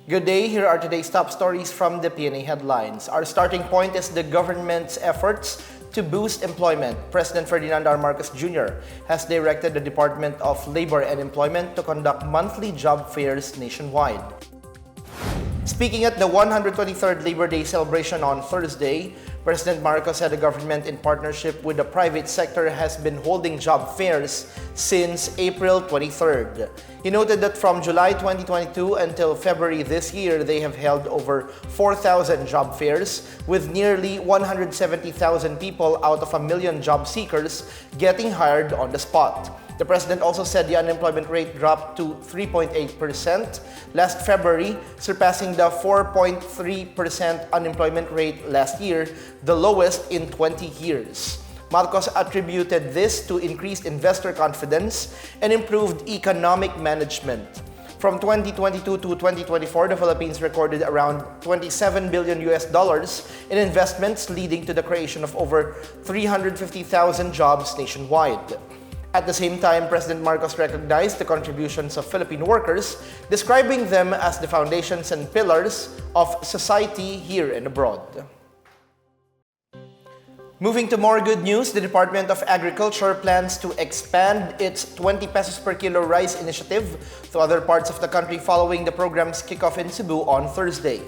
Good day, here are today's top stories from the Pna Headlines. Our starting point is the government's efforts to boost employment. President Ferdinand R. Marcos Jr. has directed the Department of Labor and Employment to conduct monthly job fairs nationwide. Speaking at the 123rd Labor Day celebration on Thursday, President Marcos said the government, in partnership with the private sector, has been holding job fairs since April 23rd. He noted that from July 2022 until February this year, they have held over 4,000 job fairs, with nearly 170,000 people out of 1 million job seekers getting hired on the spot. The president also said the unemployment rate dropped to 3.8% last February, surpassing the 4.3% unemployment rate last year, the lowest in 20 years. Marcos attributed this to increased investor confidence and improved economic management. From 2022 to 2024, the Philippines recorded around $27 billion in investments, leading to the creation of over 350,000 jobs nationwide. At the same time, President Marcos recognized the contributions of Filipino workers, describing them as the foundations and pillars of society here and abroad. Moving to more good news, the Department of Agriculture plans to expand its 20 pesos per kilo rice initiative to other parts of the country following the program's kickoff in Cebu on Thursday.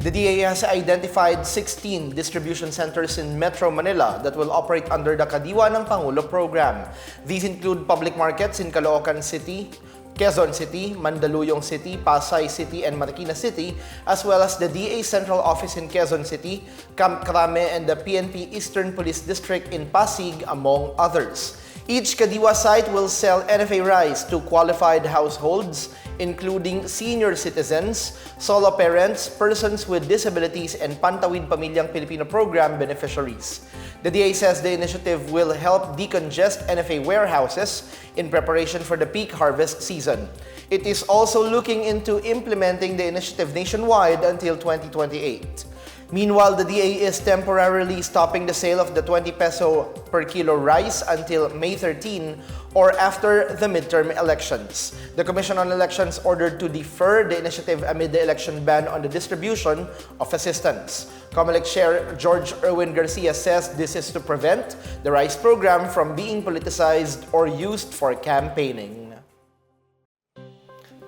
The DA has identified 16 distribution centers in Metro Manila that will operate under the Kadiwa ng Pangulo program. These include public markets in Caloocan City, Quezon City, Mandaluyong City, Pasay City, and Marikina City, as well as the DA Central Office in Quezon City, Camp Crame, and the PNP Eastern Police District in Pasig, among others. Each Kadiwa site will sell NFA rice to qualified households, including senior citizens, solo parents, persons with disabilities, and Pantawid Pamilyang Pilipino program beneficiaries. The DA says the initiative will help decongest NFA warehouses in preparation for the peak harvest season. It is also looking into implementing the initiative nationwide until 2028. Meanwhile, the DA is temporarily stopping the sale of the 20 peso per kilo rice until May 13 or after the midterm elections. The Commission on Elections ordered to defer the initiative amid the election ban on the distribution of assistance. COMELEC Chair George Erwin Garcia says this is to prevent the rice program from being politicized or used for campaigning.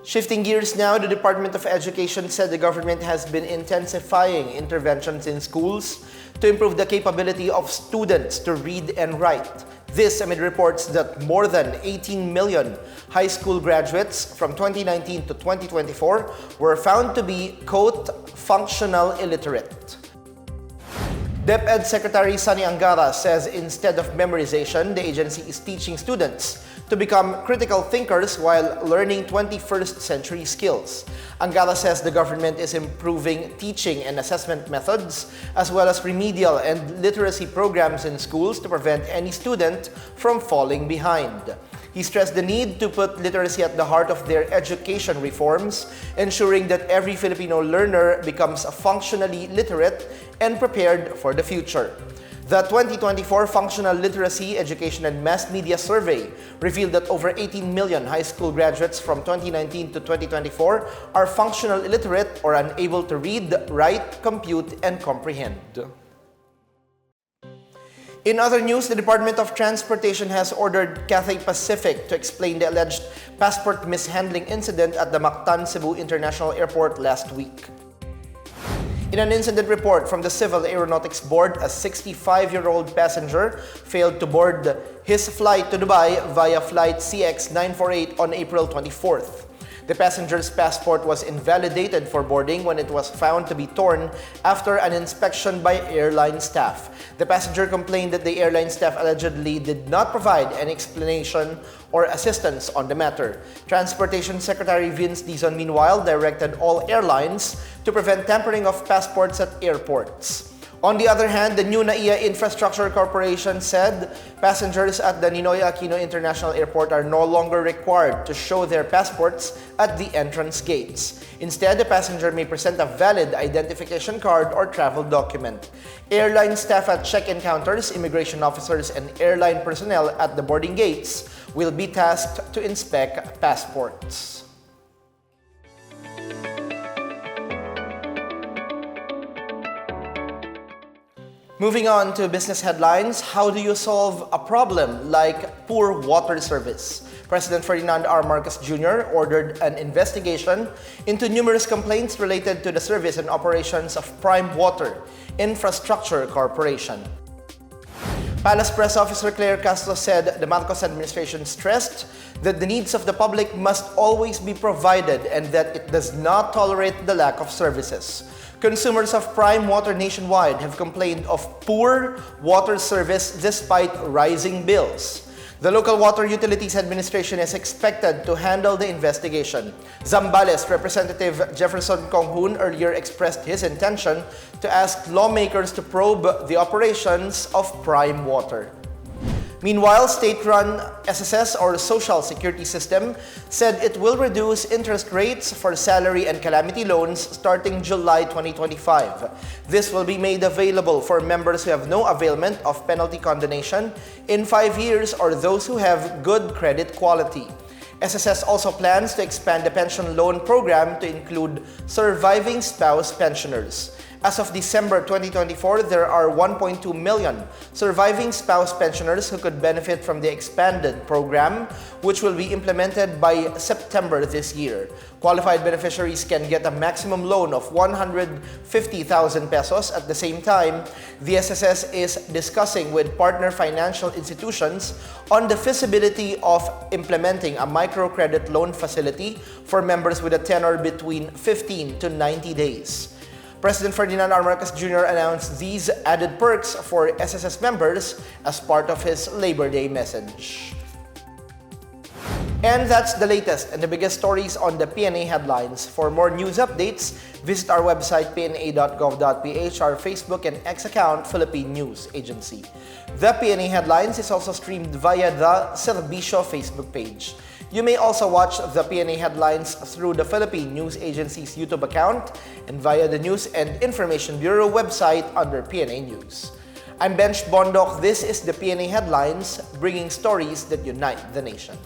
Shifting gears now, the Department of Education said the government has been intensifying interventions in schools to improve the capability of students to read and write. This amid reports that more than 18 million high school graduates from 2019 to 2024 were found to be, quote, functional illiterate. DepEd Secretary Sunny Angara says instead of memorization, the agency is teaching students to become critical thinkers while learning 21st century skills. Angara says the government is improving teaching and assessment methods as well as remedial and literacy programs in schools to prevent any student from falling behind. He stressed the need to put literacy at the heart of their education reforms, ensuring that every Filipino learner becomes functionally literate and prepared for the future. The 2024 Functional Literacy, Education and Mass Media Survey revealed that over 18 million high school graduates from 2019 to 2024 are functional illiterate or unable to read, write, compute, and comprehend. In other news, the Department of Transportation has ordered Cathay Pacific to explain the alleged passport mishandling incident at the Mactan Cebu International Airport last week. In an incident report from the Civil Aeronautics Board, a 65-year-old passenger failed to board his flight to Dubai via flight CX-948 on April 24th. The passenger's passport was invalidated for boarding when it was found to be torn after an inspection by airline staff. The passenger complained that the airline staff allegedly did not provide any explanation or assistance on the matter. Transportation Secretary Vince Dizon, meanwhile, directed all airlines to prevent tampering of passports at airports. On the other hand, the new NAIA Infrastructure Corporation said passengers at the Ninoy Aquino International Airport are no longer required to show their passports at the entrance gates. Instead, the passenger may present a valid identification card or travel document. Airline staff at check-in counters, immigration officers, and airline personnel at the boarding gates will be tasked to inspect passports. Moving on to business headlines, how do you solve a problem like poor water service? President Ferdinand R. Marcos Jr. ordered an investigation into numerous complaints related to the service and operations of Prime Water Infrastructure Corporation. Palace Press Officer Claire Castro said the Marcos administration stressed that the needs of the public must always be provided and that it does not tolerate the lack of services. Consumers of Prime Water nationwide have complained of poor water service despite rising bills. The local water utilities administration is expected to handle the investigation. Zambales Representative Jefferson Konghoon earlier expressed his intention to ask lawmakers to probe the operations of Prime Water. Meanwhile, state-run SSS or Social Security System said it will reduce interest rates for salary and calamity loans starting July 2025. This will be made available for members who have no availment of penalty condonation in 5 years or those who have good credit quality. SSS also plans to expand the pension loan program to include surviving spouse pensioners. As of December 2024, there are 1.2 million surviving spouse pensioners who could benefit from the expanded program, which will be implemented by September this year. Qualified beneficiaries can get a maximum loan of 150,000 pesos. At the same time, the SSS is discussing with partner financial institutions on the feasibility of implementing a microcredit loan facility for members with a tenor between 15 to 90 days. President Ferdinand R. Marcos Jr. announced these added perks for SSS members as part of his Labor Day message. And that's the latest and the biggest stories on the PNA headlines. For more news updates, visit our website pna.gov.ph, our Facebook and X account, Philippine News Agency. The PNA headlines is also streamed via the Serbisyo Facebook page. You may also watch the PNA headlines through the Philippine News Agency's YouTube account and via the News and Information Bureau website under PNA News. I'm Bench Bondok. This is the PNA headlines, bringing stories that unite the nation.